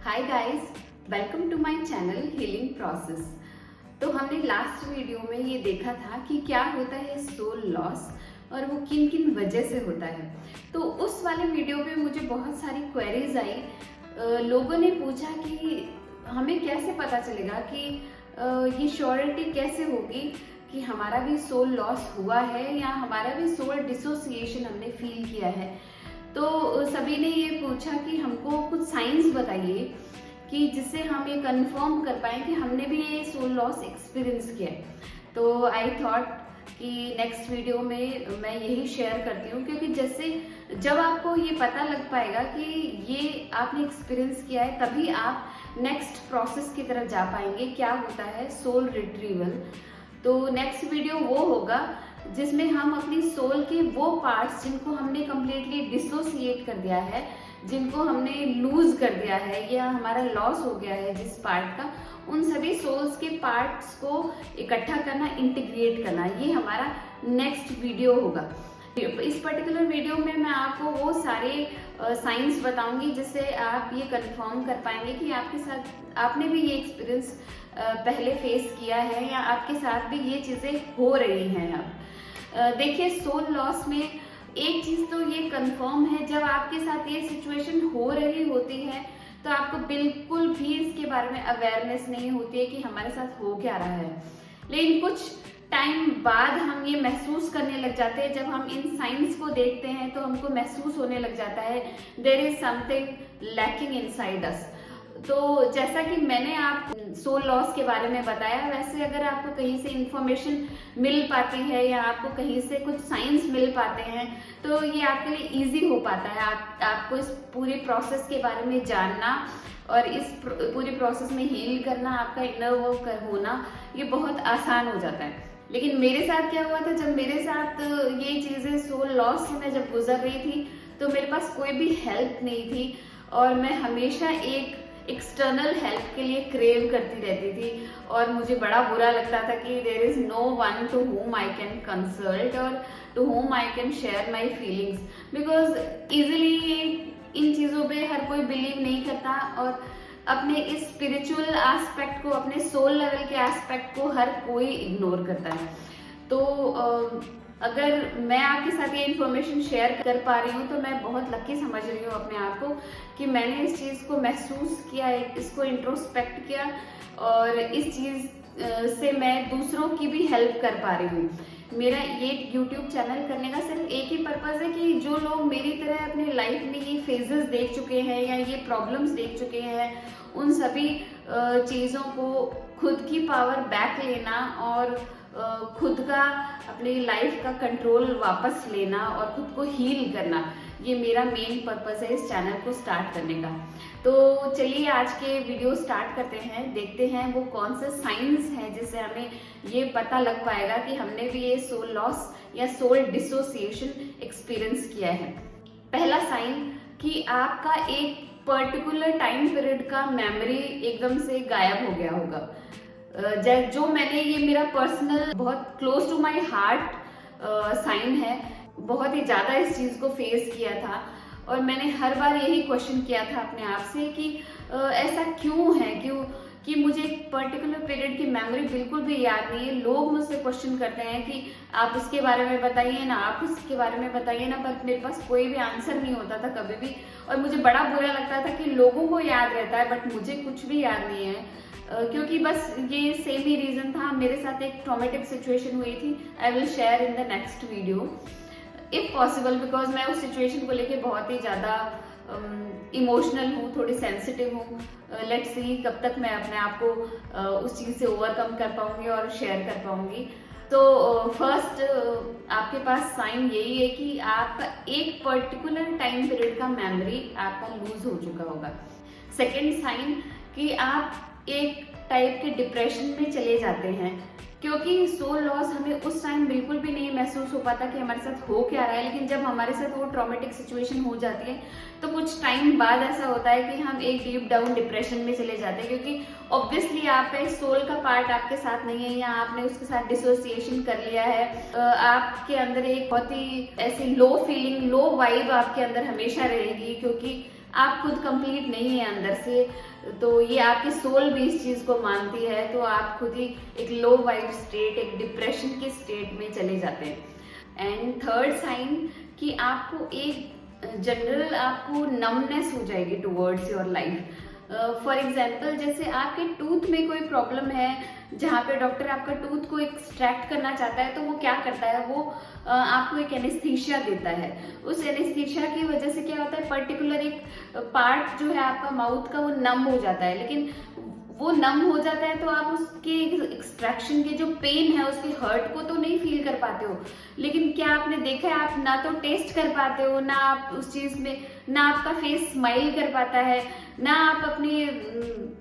Hi guys, welcome to my channel healing process. तो हमने last video में ये देखा था कि क्या होता है सोल लॉस और वो किन किन वजह से होता है। तो उस वाले वीडियो में मुझे बहुत सारी क्वेरीज आई। लोगों ने पूछा कि हमें कैसे पता चलेगा कि ये श्योरिटी कैसे होगी कि हमारा भी सोल लॉस हुआ है या हमारा भी सोल डिसोसिएशन हमने फील किया है। तो सभी ने ये पूछा कि हमको कुछ साइंस बताइए कि जिससे हम ये कंफर्म कर पाए कि हमने भी ये सोल लॉस एक्सपीरियंस किया है। तो आई थॉट कि नेक्स्ट वीडियो में मैं यही शेयर करती हूँ, क्योंकि जैसे जब आपको ये पता लग पाएगा कि ये आपने एक्सपीरियंस किया है तभी आप नेक्स्ट प्रोसेस की तरफ जा पाएंगे, क्या होता है सोल रिट्रीवल। तो नेक्स्ट वीडियो वो होगा जिसमें हम अपनी सोल के वो पार्ट्स जिनको हमने कम्प्लीटली डिसोसिएट कर दिया है, जिनको हमने लूज कर दिया है या हमारा लॉस हो गया है जिस पार्ट का, उन सभी सोल्स के पार्ट्स को इकट्ठा करना, इंटीग्रेट करना, ये हमारा नेक्स्ट वीडियो होगा। इस पर्टिकुलर वीडियो में मैं आपको वो सारे साइंस बताऊंगी जिससे आप ये कंफर्म कर पाएंगे कि आपके साथ आपने भी ये एक्सपीरियंस पहले फेस किया है या आपके साथ भी ये चीज़ें हो रही हैं। अब देखिए, सोल लॉस में एक चीज़ तो ये कंफर्म है, जब आपके साथ ये सिचुएशन हो रही होती है तो आपको बिल्कुल भी इसके बारे में अवेयरनेस नहीं होती है कि हमारे साथ हो क्या रहा है। लेकिन कुछ टाइम बाद हम ये महसूस करने लग जाते हैं, जब हम इन साइंस को देखते हैं तो हमको महसूस होने लग जाता है there is something lacking inside us. तो जैसा कि मैंने आप सोल लॉस के बारे में बताया, वैसे अगर आपको कहीं से इंफॉर्मेशन मिल पाती है या आपको कहीं से कुछ साइंस मिल पाते हैं तो ये आपके लिए इजी हो पाता है। आपको इस पूरे प्रोसेस के बारे में जानना और इस पूरे प्रोसेस में हील करना, आपका इनर वर्क होना, ये बहुत आसान हो जाता है। लेकिन मेरे साथ क्या हुआ था, जब मेरे साथ ये चीज़ें सोल लॉस से मैं जब गुजर रही थी तो मेरे पास कोई भी हेल्प नहीं थी और मैं हमेशा एक एक्सटर्नल हेल्प के लिए क्रेव करती रहती थी और मुझे बड़ा बुरा लगता था कि there is no one to whom I can consult और to whom I can share my feelings, because easily इन चीज़ों पे हर कोई बिलीव नहीं करता और अपने इस स्पिरिचुअल एस्पेक्ट को, अपने सोल लेवल के एस्पेक्ट को हर कोई इग्नोर करता है। तो अगर मैं आपके साथ ये इन्फॉर्मेशन शेयर कर पा रही हूँ तो मैं बहुत लकी समझ रही हूँ अपने आप को कि मैंने इस चीज़ को महसूस किया, इसको इंट्रोस्पेक्ट किया और इस चीज़ से मैं दूसरों की भी हेल्प कर पा रही हूँ। मेरा ये YouTube चैनल करने का सिर्फ एक ही पर्पज़ है कि जो लोग मेरी तरह अपनी लाइफ में ये फेजेस देख चुके हैं या ये प्रॉब्लम्स देख चुके हैं, उन सभी चीज़ों को खुद की पावर बैक लेना और खुद का अपनी लाइफ का कंट्रोल वापस लेना और खुद को हील करना, ये मेरा मेन पर्पस है इस चैनल को स्टार्ट करने का। तो चलिए आज के वीडियो स्टार्ट करते हैं, देखते हैं वो कौन से साइंस हैं जिससे हमें ये पता लग पाएगा कि हमने भी ये सोल लॉस या सोल डिसोसिएशन एक्सपीरियंस किया है। पहला साइन कि आपका एक पर्टिकुलर टाइम पीरियड का मेमोरी एकदम से गायब हो गया होगा। जो मैंने, ये मेरा पर्सनल बहुत close to my heart sign है, बहुत ही ज़्यादा इस चीज़ को फेस किया था और मैंने हर बार यही क्वेश्चन किया था अपने आप से कि ऐसा क्यों है, कि मुझे एक पर्टिकुलर पीरियड की मेमोरी बिल्कुल भी याद नहीं है। लोग मुझसे क्वेश्चन करते हैं कि आप इसके बारे में बताइए ना, आप इसके बारे में बताइए ना, पर मेरे पास कोई भी आंसर नहीं होता था कभी भी और मुझे बड़ा बुरा लगता था कि लोगों को याद रहता है बट मुझे कुछ भी याद नहीं है। क्योंकि बस ये सेम ही रीज़न था। मेरे साथ एक ट्रॉमेटिक सिचुएशन हुई थी, I will share in the next video if possible, because मैं उस सिचुएशन को लेके बहुत ही ज़्यादा इमोशनल हूँ, थोड़ी सेंसिटिव हूँ। लेट्स सी कब तक मैं अपने आप को उस चीज़ से ओवरकम कर पाऊँगी और शेयर कर पाऊँगी। तो फर्स्ट आपके पास साइन यही है कि आपका एक पर्टिकुलर टाइम पीरियड का मेमोरी आपका लूज हो चुका होगा। सेकेंड साइन कि आप एक टाइप के डिप्रेशन में चले जाते हैं, क्योंकि सोल लॉस हमें उस टाइम बिल्कुल भी नहीं महसूस हो पाता कि हमारे साथ हो क्या रहा है, लेकिन जब हमारे साथ वो ट्रॉमेटिक सिचुएशन हो जाती है तो कुछ टाइम बाद ऐसा होता है कि हम एक डीप डाउन डिप्रेशन में चले जाते हैं, क्योंकि ऑब्वियसली आपका एक सोल का पार्ट आपके साथ नहीं है या आपने उसके साथ डिसोसिएशन कर लिया है। आपके अंदर एक बहुत ही ऐसी लो फीलिंग, लो वाइब आपके अंदर हमेशा रहेगी, क्योंकि आप खुद कंप्लीट नहीं है अंदर से, तो ये आपकी सोल भी इस चीज को मानती है, तो आप खुद ही एक लो वाइब स्टेट, एक डिप्रेशन के स्टेट में चले जाते हैं। एंड थर्ड साइन कि आपको एक जनरल आपको नमनेस हो जाएगी towards your life. For example, जैसे आपके टूथ में कोई प्रॉब्लम है जहाँ पे डॉक्टर आपका टूथ को एक्सट्रैक्ट करना चाहता है, तो वो क्या करता है, वो आपको एक एनेस्थीसिया देता है। उस एनेस्थीसिया की वजह से क्या होता है, पर्टिकुलर एक पार्ट जो है आपका माउथ का वो नम हो जाता है, लेकिन वो नम हो जाता है तो आप उसके एक्सट्रैक्शन के जो पेन है, उसके हर्ट को तो नहीं फील कर पाते हो। लेकिन क्या आपने देखा है, आप ना तो टेस्ट कर पाते हो, ना आप उस चीज में, ना आपका फेस स्माइल कर पाता है, ना आप अपने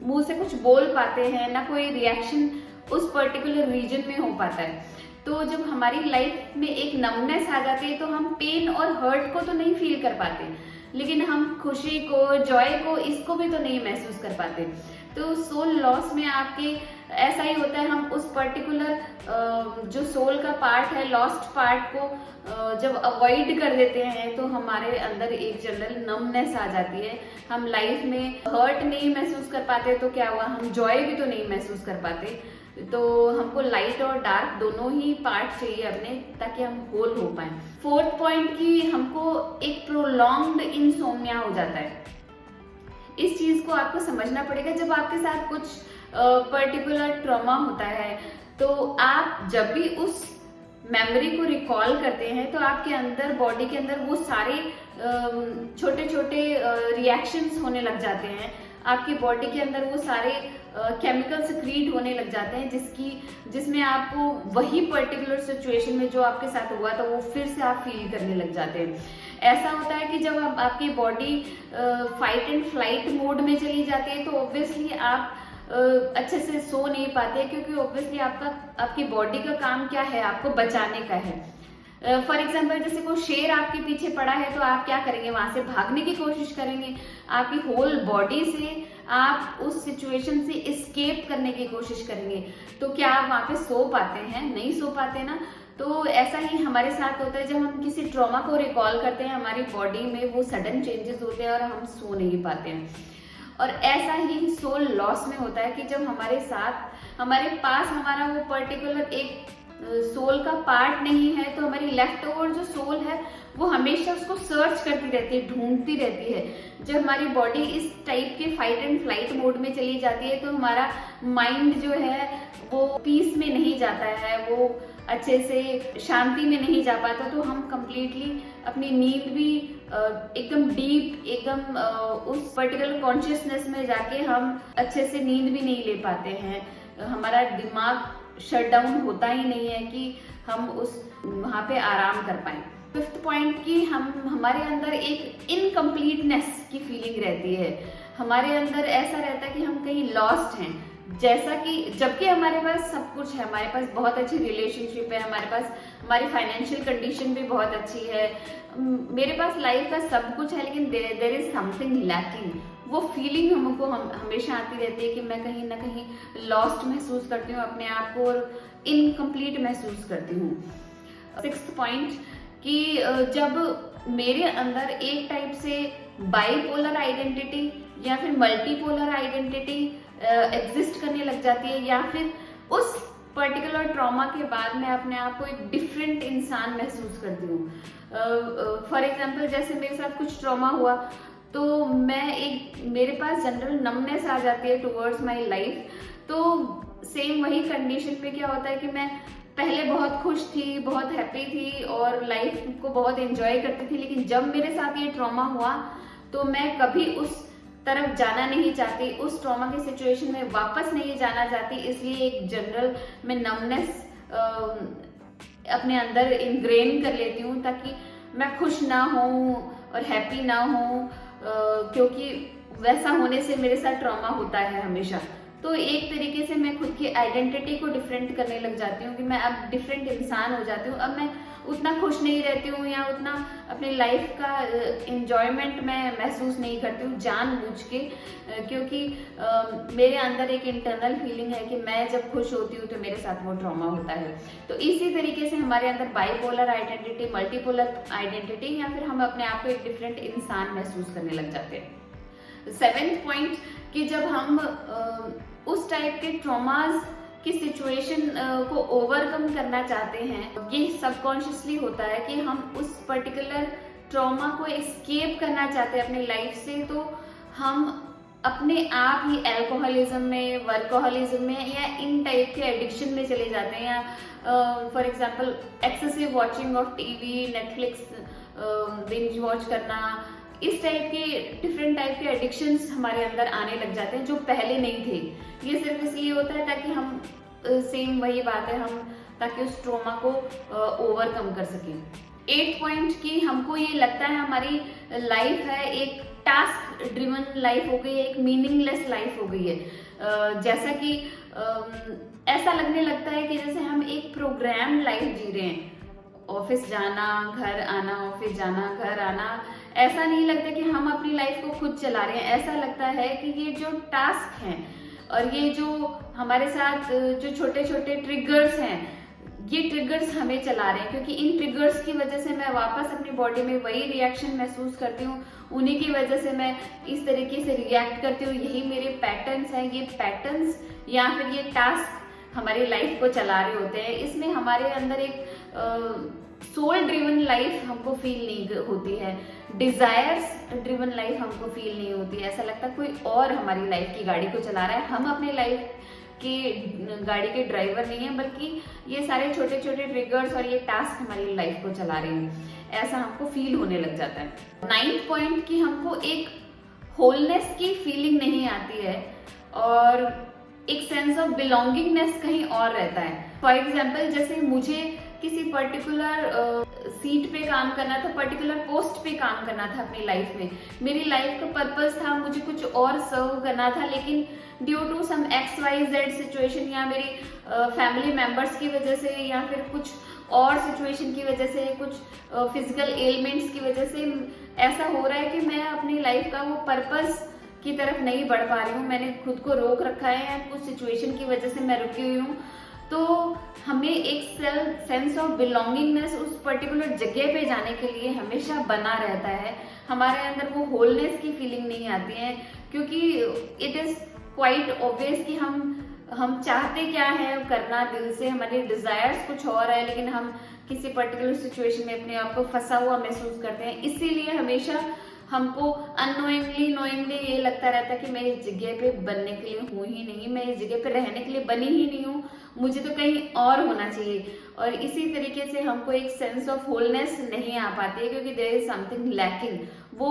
मुंह से कुछ बोल पाते हैं, ना कोई रिएक्शन उस पर्टिकुलर रीजन में हो पाता है। तो जब हमारी लाइफ में एक नमनेस आ जाती है तो हम पेन और हर्ट को तो नहीं फील कर पाते, लेकिन हम खुशी को, जॉय को, इसको भी तो नहीं महसूस कर पाते। तो सोल लॉस में आपके ऐसा ही होता है, हम उस पर्टिकुलर जो सोल का पार्ट है, लॉस्ट पार्ट को जब अवॉइड कर देते हैं तो हमारे अंदर एक जनरल नमनेस आ जाती है। हम लाइफ में हर्ट नहीं महसूस कर पाते, तो क्या हुआ, हम जॉय भी तो नहीं महसूस कर पाते। तो हमको लाइट और डार्क दोनों ही पार्ट चाहिए अपने, ताकि हम होल हो पाए। फोर्थ पॉइंट कि हमको एक प्रोलॉन्ग्ड इंसोम्निया हो जाता है। इस चीज को आपको समझना पड़ेगा। जब आपके साथ कुछ पर्टिकुलर ट्रॉमा होता है, तो आप जब भी उस मेमोरी को रिकॉल करते हैं तो आपके अंदर, बॉडी के अंदर वो सारे छोटे छोटे रिएक्शंस होने लग जाते हैं। आपकी बॉडी के अंदर वो सारे केमिकल सिक्रीट होने लग जाते हैं, जिसमें आपको वही पर्टिकुलर सिचुएशन में जो आपके साथ हुआ था वो फिर से आप फील करने लग जाते हैं। ऐसा होता है कि जब आपकी body fight and flight mode में चली जाती है, तो ऑब्वियसली आप अच्छे से सो नहीं पाते, क्योंकि ऑब्वियसली आपकी बॉडी का काम क्या है, आपको बचाने का है। फॉर एग्जाम्पल, जैसे कोई शेर आपके पीछे पड़ा है, तो आप क्या करेंगे, वहां से भागने की कोशिश करेंगे। आपकी होल बॉडी से आप उस सिचुएशन से एस्केप करने की कोशिश करेंगे। तो क्या आप वहां पे सो पाते हैं? नहीं सो पाते ना। तो ऐसा ही हमारे साथ होता है, जब हम किसी ट्रॉमा को रिकॉल करते हैं, हमारी बॉडी में वो सडन चेंजेस होते हैं और हम सो नहीं पाते हैं। और ऐसा ही सोल लॉस में होता है कि जब हमारे पास हमारा वो पर्टिकुलर एक सोल का पार्ट नहीं है, तो हमारी लेफ्ट ओवर जो सोल है वो हमेशा उसको सर्च करती रहती है, ढूंढती रहती है। जब हमारी बॉडी इस टाइप के फाइट एंड फ्लाइट मोड में चली जाती है, तो हमारा माइंड जो है वो पीस में नहीं जाता है, वो अच्छे से शांति में नहीं जा पाता। तो हम कंप्लीटली अपनी नींद भी एकदम डीप, एकदम उस पर्टिकुलर कॉन्शियसनेस में जाके हम अच्छे से नींद भी नहीं ले पाते हैं। हमारा दिमाग शट डाउन होता ही नहीं है कि हम वहां पे आराम कर पाए। फिफ्थ पॉइंट कि हमारे अंदर एक इनकम्प्लीटनेस की फीलिंग रहती है। हमारे अंदर ऐसा रहता है कि हम कहीं लॉस्ट हैं, जैसा कि जबकि हमारे पास सब कुछ है, हमारे पास बहुत अच्छी रिलेशनशिप है, हमारे पास हमारी फाइनेंशियल कंडीशन भी बहुत अच्छी है, मेरे पास लाइफ का सब कुछ है, लेकिन देयर इज समथिंग लैकिंग। वो फीलिंग हमको हमेशा आती रहती है कि मैं कहीं ना कहीं लॉस्ट महसूस करती हूँ अपने आप को, और इनकम्प्लीट महसूस करती हूँ। सिक्स्थ पॉइंट कि जब मेरे अंदर एक टाइप से बाइपोलर आइडेंटिटी या फिर मल्टीपोलर आइडेंटिटी एग्जिस्ट करने लग जाती है, या फिर उस पर्टिकुलर ट्रॉमा के बाद मैं अपने आप को एक डिफरेंट इंसान महसूस करती हूँ। फॉर एग्जाम्पल, जैसे मेरे साथ कुछ ट्रॉमा हुआ तो मेरे पास जनरल नमनेस आ जाती है टुवर्ड्स माय लाइफ। तो सेम वही कंडीशन पे क्या होता है कि मैं पहले बहुत खुश थी, बहुत हैप्पी थी और लाइफ को बहुत एंजॉय करती थी, लेकिन जब मेरे साथ ये ट्रॉमा हुआ तो मैं कभी उस तरफ जाना नहीं चाहती, उस ट्रॉमा की सिचुएशन में वापस नहीं जाना चाहती। इसलिए एक जनरल मैं नमनेस अपने अंदर इनग्रेन कर लेती हूँ, ताकि मैं खुश ना हूँ और हैप्पी ना हूँ, क्योंकि वैसा होने से मेरे साथ ट्रॉमा होता है हमेशा। तो एक तरीके से मैं खुद की आइडेंटिटी को डिफरेंट करने लग जाती हूँ कि मैं अब डिफरेंट इंसान हो जाती हूँ। अब मैं उतना खुश नहीं रहती हूँ या उतना अपनी लाइफ का एंजॉयमेंट मैं महसूस नहीं करती हूँ जानबूझ के, क्योंकि मेरे अंदर एक इंटरनल फीलिंग है कि मैं जब खुश होती हूँ तो मेरे साथ वो ट्रॉमा होता है। तो इसी तरीके से हमारे अंदर बाइपोलर आइडेंटिटी, मल्टीपोलर आइडेंटिटी, या फिर हम अपने आप को एक डिफरेंट इंसान महसूस करने लग जाते हैं। सेवेंथ पॉइंट कि जब हम उस टाइप के ट्रॉमास की सिचुएशन को ओवरकम करना चाहते हैं, ये सबकॉन्शियसली होता है कि हम उस पर्टिकुलर ट्रॉमा को एस्केप करना चाहते हैं अपनी लाइफ से, तो हम अपने आप ही अल्कोहलिज्म में, वर्कोहलिज्म में या इन टाइप के एडिक्शन में चले जाते हैं, या for example excessive watching of TV, Netflix binge watch करना, इस टाइप के डिफरेंट टाइप के एडिक्शंस हमारे अंदर आने लग जाते हैं जो पहले नहीं थे। ये सिर्फ इसलिए होता है ताकि हम सेम वही बात है, हम ताकि उस ट्रॉमा को ओवरकम कर सकें। 8 पॉइंट की हमको ये लगता है हमारी लाइफ है एक टास्क ड्रिवन लाइफ हो गई है, एक मीनिंगलेस लाइफ हो गई है। जैसा कि ऐसा लगने लगता है कि जैसे हम एक प्रोग्राम लाइफ जी रहे हैं, ऑफिस जाना घर आना, ऑफिस जाना घर आना। ऐसा नहीं लगता कि हम अपनी लाइफ को खुद चला रहे हैं, ऐसा लगता है कि ये जो टास्क हैं और ये जो हमारे साथ जो छोटे छोटे ट्रिगर्स हैं, ये ट्रिगर्स हमें चला रहे हैं, क्योंकि इन ट्रिगर्स की वजह से मैं वापस अपनी बॉडी में वही रिएक्शन महसूस करती हूँ, उन्हीं की वजह से मैं इस तरीके से रिएक्ट करती हूँ। यही मेरे पैटर्न्स हैं, ये पैटर्न्स या फिर ये टास्क हमारी लाइफ को चला रहे होते हैं। इसमें हमारे अंदर एक सोल ड्रिवन लाइफ हमको फील नहीं होती है, डिजायर्स ड्रिवन लाइफ हमको फील नहीं होती है। ऐसा लगता है कोई और हमारी लाइफ की गाड़ी को चला रहा है, हम अपने लाइफ की गाड़ी के ड्राइवर नहीं है, बल्कि ये सारे छोटे छोटे ट्रिगर्स और ये टास्क हमारी लाइफ को चला रहे हैं, ऐसा हमको फील होने लग जाता है। 9th पॉइंट की हमको एक होलनेस की फीलिंग नहीं आती है और एक सेंस ऑफ बिलोंगिंगनेस कहीं और रहता है। फॉर एग्जाम्पल, जैसे मुझे किसी पर्टिकुलर सीट पे काम करना था, पर्टिकुलर पोस्ट पे काम करना था अपनी लाइफ में, मेरी लाइफ का पर्पस था मुझे कुछ और सर्व करना था, लेकिन due to some XYZ situation या मेरी फैमिली मेंबर्स की वजह से या फिर कुछ और सिचुएशन की वजह से, कुछ फिजिकल एलिमेंट्स की वजह से ऐसा हो रहा है कि मैं अपनी लाइफ का वो पर्पस की तरफ नहीं बढ़ पा रही हूँ, मैंने खुद को रोक रखा है या कुछ सिचुएशन की वजह से मैं रुकी हुई हूँ। तो हमें एक सेंस ऑफ बिलोंगिंगनेस उस पर्टिकुलर जगह पे जाने के लिए हमेशा बना रहता है, हमारे अंदर वो होलनेस की फीलिंग नहीं आती है, क्योंकि इट इज क्वाइट ऑब्वियस कि हम चाहते क्या है करना दिल से, हमारे डिजायर्स कुछ और है, लेकिन हम किसी पर्टिकुलर सिचुएशन में अपने आप को फंसा हुआ महसूस करते हैं। इसीलिए हमेशा हमको अननोइंगली नोइंगली ये लगता रहता है कि मैं इस जगह पे बनने के लिए हूँ ही नहीं, मैं इस जगह पे रहने के लिए बनी ही नहीं हूँ, मुझे तो कहीं और होना चाहिए। और इसी तरीके से हमको एक सेंस ऑफ होलनेस नहीं आ पाती है, क्योंकि देयर इज समथिंग लैकिंग। वो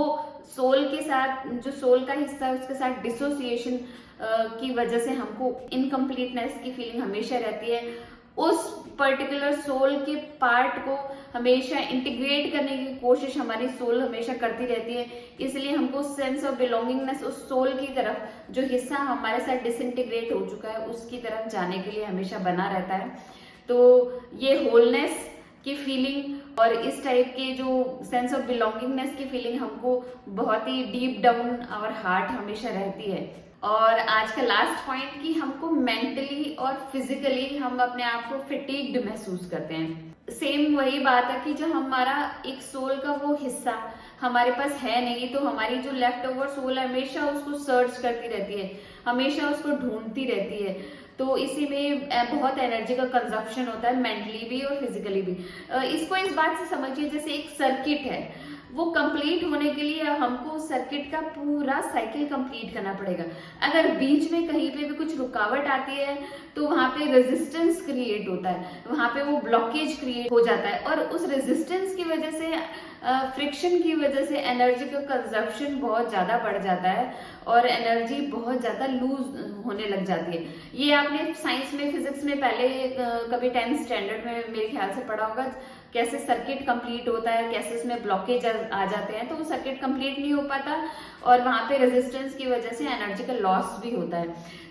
सोल के साथ, जो सोल का हिस्सा है उसके साथ डिसोसिएशन की वजह से हमको इनकम्प्लीटनेस की फीलिंग हमेशा रहती है। उस पर्टिकुलर सोल के पार्ट को हमेशा इंटीग्रेट करने की कोशिश हमारी सोल हमेशा करती रहती है, इसलिए हमको सेंस ऑफ बिलोंगिंगनेस उस सोल की तरफ, जो हिस्सा हमारे साथ डिसइंटीग्रेट हो चुका है, उसकी तरफ जाने के लिए हमेशा बना रहता है। तो ये होलनेस की फीलिंग और इस टाइप के जो सेंस ऑफ बिलोंगिंगनेस की फीलिंग हमको बहुत ही डीप डाउन आवर हार्ट हमेशा रहती है। और आज का लास्ट पॉइंट कि हमको मेंटली और फिजिकली हम अपने आप को फिटीग्ड महसूस करते हैं। सेम वही बात है कि जो हमारा एक सोल का वो हिस्सा हमारे पास है नहीं, तो हमारी जो लेफ्ट ओवर सोल हमेशा उसको सर्च करती रहती है, हमेशा उसको ढूंढती रहती है। तो इसी में बहुत एनर्जी का कंजप्शन होता है, मेंटली भी और फिजिकली भी। इसको इस बात से समझिए जैसे एक सर्किट है, वो कंप्लीट होने के लिए हमको सर्किट का पूरा साइकिल कंप्लीट करना पड़ेगा। अगर बीच में कहीं पे भी कुछ रुकावट आती है तो वहां पे रेजिस्टेंस क्रिएट होता है, वहां पे वो ब्लॉकेज क्रिएट हो जाता है, और उस रेजिस्टेंस की वजह से, फ्रिक्शन की वजह से एनर्जी का कंजप्शन बहुत ज्यादा बढ़ जाता है और एनर्जी बहुत ज्यादा लूज होने लग जाती है। ये आपने साइंस में, फिजिक्स में पहले कभी 10th स्टैंडर्ड में मेरे ख्याल से पढ़ा होगा, कैसे सर्किट कंप्लीट होता है, कैसे इसमें ब्लॉकेज आ जाते हैं, तो वो सर्किट कंप्लीट नहीं हो पाता और वहां पे रेजिस्टेंस की वजह से एनर्जी का लॉस भी होता है।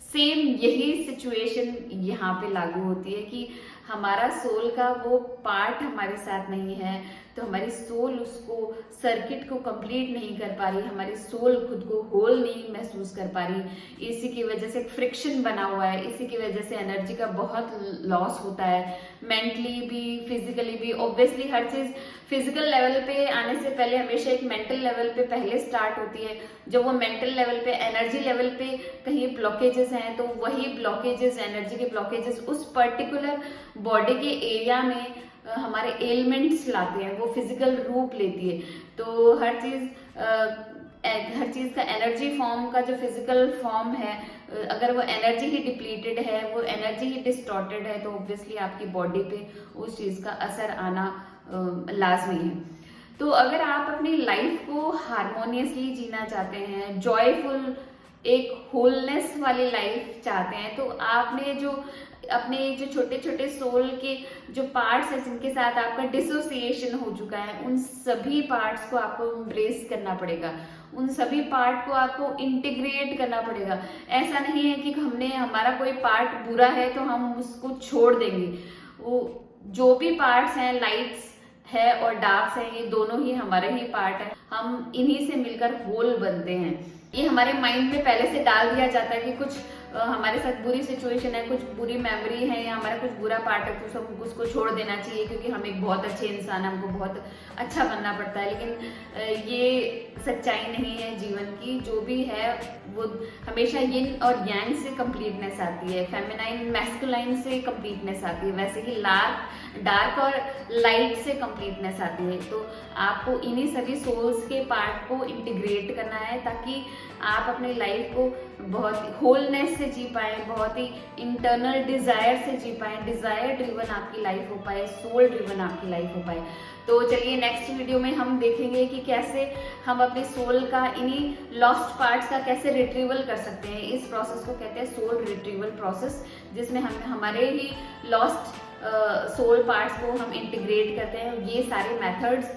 सेम यही सिचुएशन यहाँ पे लागू होती है कि हमारा सोल का वो पार्ट हमारे साथ नहीं है, तो हमारी सोल उसको सर्किट को कंप्लीट नहीं कर पा रही, हमारी सोल खुद को होल नहीं महसूस कर पा रही। इसी की वजह से फ्रिक्शन बना हुआ है, इसी की वजह से एनर्जी का बहुत लॉस होता है, मेंटली भी फिजिकली भी। ऑब्वियसली हर चीज फिजिकल लेवल पे आने से पहले हमेशा एक मेंटल लेवल पे पहले स्टार्ट होती है। जब वो मेंटल लेवल पे, एनर्जी लेवल पे कहीं ब्लॉकेजेस हैं तो वही ब्लॉकेजेस, एनर्जी के ब्लॉकेजेस उस पर्टिकुलर बॉडी के एरिया में हमारे एलिमेंट्स लाते हैं, वो फिजिकल रूप लेती है। तो हर चीज का एनर्जी फॉर्म का जो फिजिकल फॉर्म है, अगर वो एनर्जी ही डिप्लीटेड है, वो एनर्जी ही डिस्टॉर्टेड है, तो ऑब्वियसली आपकी बॉडी पे उस चीज का असर आना लाजमी है। तो अगर आप अपनी लाइफ को हारमोनियसली जीना चाहते हैं, जॉयफुल एक होलनेस वाली लाइफ चाहते हैं, तो आपने जो अपने जो छोटे छोटे सोल के जो पार्ट्स हैं जिनके साथ आपका डिसोसिएशन हो चुका है, उन सभी पार्ट्स को आपको एम्ब्रेस करना पड़ेगा, उन सभी पार्ट को आपको इंटीग्रेट करना पड़ेगा। ऐसा नहीं है कि हमारा कोई पार्ट बुरा है तो हम उसको छोड़ देंगे। वो जो भी पार्ट्स हैं, लाइट्स है और डार्क्स है, ये दोनों ही हमारे ही पार्ट है, हम इन्हीं से मिलकर होल बनते हैं। ये हमारे माइंड में पहले से डाल दिया जाता है कि कुछ हमारे साथ बुरी सिचुएशन है, कुछ बुरी मेमोरी है या हमारा कुछ बुरा पार्ट है, तो हमको उसको छोड़ देना चाहिए क्योंकि हम एक बहुत अच्छे इंसान हैं, हमको बहुत अच्छा बनना पड़ता है। लेकिन ये सच्चाई नहीं है जीवन की। जो भी है वो हमेशा यिन और यांग से कंप्लीटनेस आती है, फेमिनाइन मैस्कुलाइन से कंप्लीटनेस आती है, वैसे ही डार्क और लाइट से कंप्लीटनेस आती है। तो आपको इन्हीं सभी सोल्स के पार्ट को इंटीग्रेट करना है ताकि आप अपनी लाइफ को बहुत होलनेस से जी पाए, बहुत ही इंटरनल डिजायर से जी पाए, डिजायर ड्रिवन आपकी लाइफ हो पाए, सोल ड्रिवन आपकी लाइफ हो पाए। तो चलिए नेक्स्ट वीडियो में हम देखेंगे कि कैसे हम अपने सोल का, इन्हीं लॉस्ट पार्ट्स का कैसे रिट्रीवल कर सकते हैं। इस प्रोसेस को कहते हैं सोल रिट्रीवल प्रोसेस, जिसमें हम हमारे ही लॉस्ट सोल पार्ट्स को हम इंटीग्रेट करते हैं। ये सारे मेथड्स,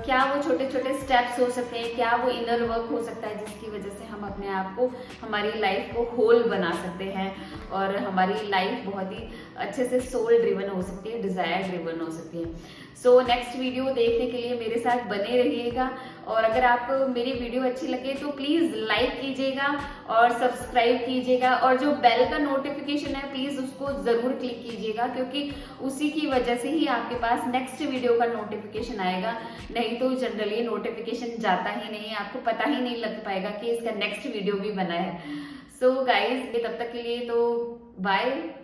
क्या वो छोटे छोटे स्टेप्स हो सकते हैं, क्या वो इनर वर्क हो सकता है जिसकी वजह से हम अपने आप को, हमारी लाइफ को होल बना सकते हैं और हमारी लाइफ बहुत ही अच्छे से सोल ड्रिवन हो सकती है, डिजायर ड्रिवन हो सकती है। सो नेक्स्ट वीडियो देखने के लिए मेरे साथ बने रहिएगा, और अगर आपको मेरी वीडियो अच्छी लगे तो प्लीज़ लाइक कीजिएगा और सब्सक्राइब कीजिएगा, और जो बेल का नोटिफिकेशन है प्लीज़ उसको ज़रूर क्लिक कीजिएगा, क्योंकि उसी की वजह से ही आपके पास नेक्स्ट वीडियो का नोटिफिकेशन आएगा। नहीं तो जनरली नोटिफिकेशन जाता ही नहीं, आपको पता ही नहीं लग पाएगा कि इसका नेक्स्ट वीडियो भी बना है। सो गाइज, तब तक के लिए तो बाय।